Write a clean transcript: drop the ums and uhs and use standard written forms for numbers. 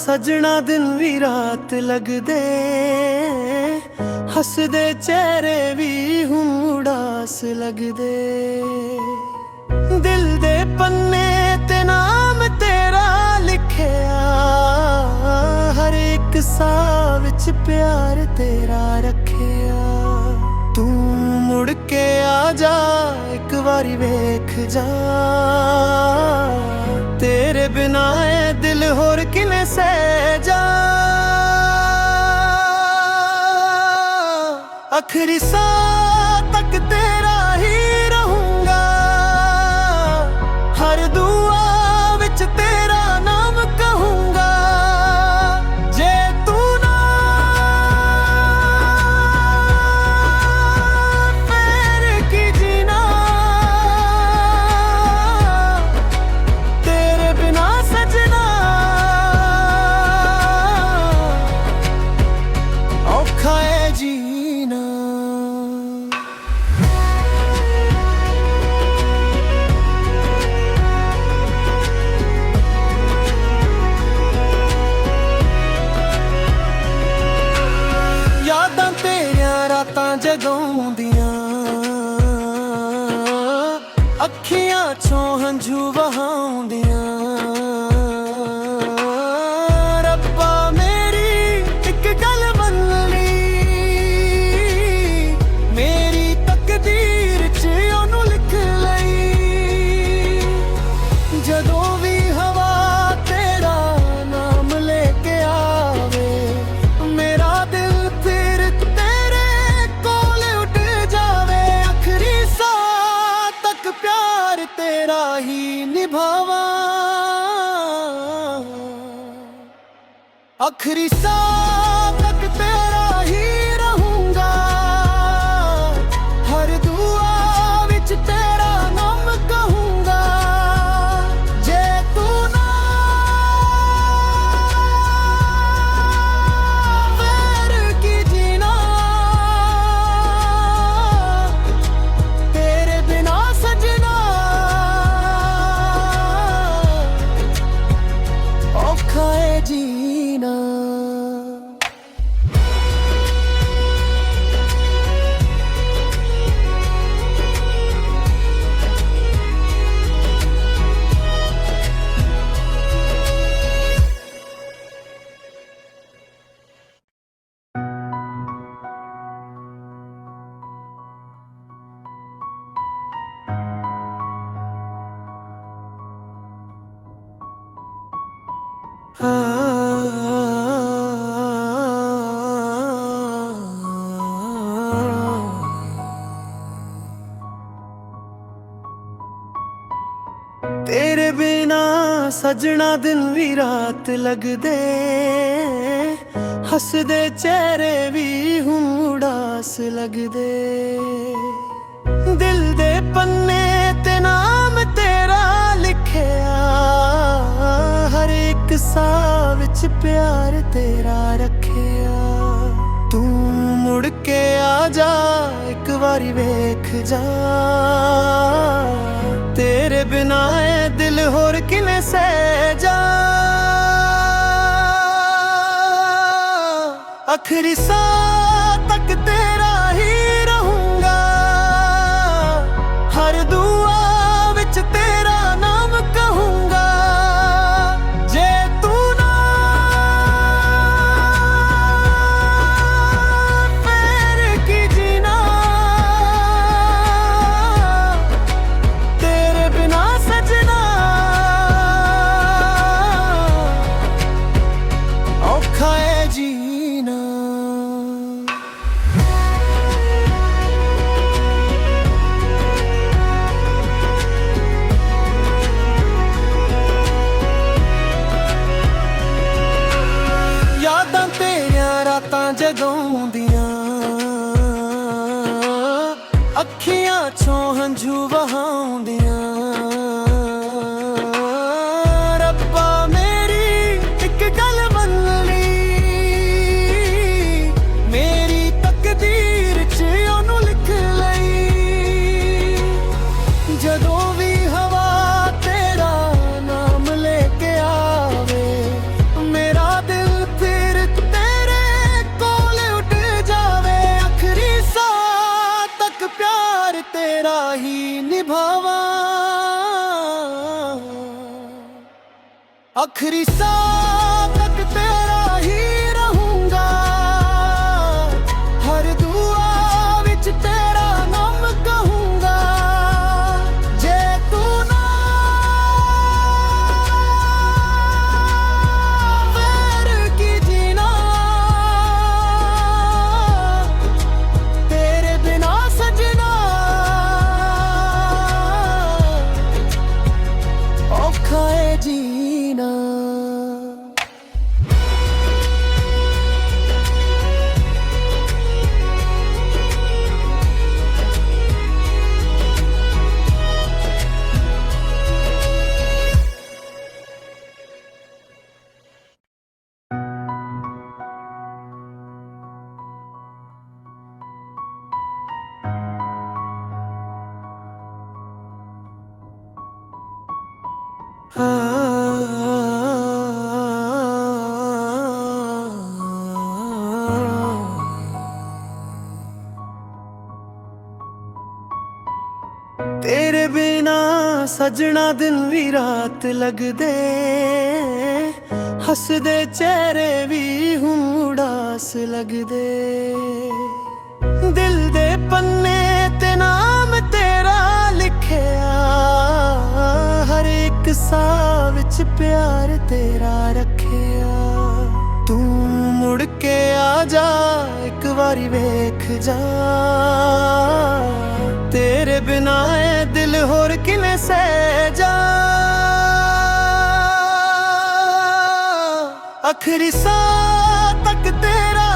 सजना दिन भी रात लगदे, हसदे चेहरे भी हूं उदास लगदे। दिल दे पन्ने ते नाम तेरा लिखिया, हर एक साह विच प्यार तेरा रखिया। तू मुड़ के आ जा, एक बारी वेख जा, तेरे बिना ए दिल होर किने सह जा। आखिरी सांस तक तेरा ही रहूंगा, हर दुआ विच तेरा नाम कहूंगा। जे तू ना फिर की जीना, तेरे बिना सजना औखा है जीना। यादां तेरियां रातां जदों आउंदियां, अखियां चों हंझू वहाउंदियां। रब्बा मेरी एक गल मंन ली, मेरी तकदीर च ओनू लिख लई। जदों भी हवा तेरा नाम लेके आवे, मेरा दिल फिर तेरे कोल उठ जावे। आखिरी सांस तक प्यार तेरा ही निभावा, आखिरी सांस तक तेरा ही रहूंगा। हर दुआ विच तेरा नाम कहूंगा। जे तू ना फिर की जीना, तेरे बिना सजना औखा है जीना। तेरे बिना सजना दिन भी रात लगदे, हसदे चेहरे भी हूं उदास लगदे। दिल दे पन्ने ते नाम तेरा लिखिया, हर एक साह विच प्यार तेरा रखिया। तू मुड़ के आ जा, एक बारी वेख जा, तेरे बिना ए दिल होर किने सह जा। आखिरी सांस तक तेरा ही रहूंगा, हर दुआ विच तेरा नाम कहूंगा। जे तू ना फिर की जीना, तेरे बिना सजना औखा है जीना। यादां तेरियां रातां जदों आउंदियां, अखियां चों हंझू वहाउंदियां। रब्बा मेरी एक गल मंन ली, मेरी तकदीर च ओनू लिख लई। जदों भी हवा तेरा नाम लेके आवे, मेरा तेरा ही निभावा, आखिरी सांस तक तेरा ही रहूंगा, हर दुआ विच तेरा नाम कहूंगा। जे तू ना वैर की जीना, तेरे बिना सजना औखा है जीना। तेरे बिना सजना दिन भी रात लगदे, हसदे चेहरे भी हूं उदास लगदे। दिल दे पन्ने ते नाम तेरा लिखिया, हर एक साह विच प्यार तेरा रखिया। तू मुड़ के आ जा, एक बारी वेख जा, तेरे बिना ए दिल होर किने सह जा। आखिरी सांस तक तेरा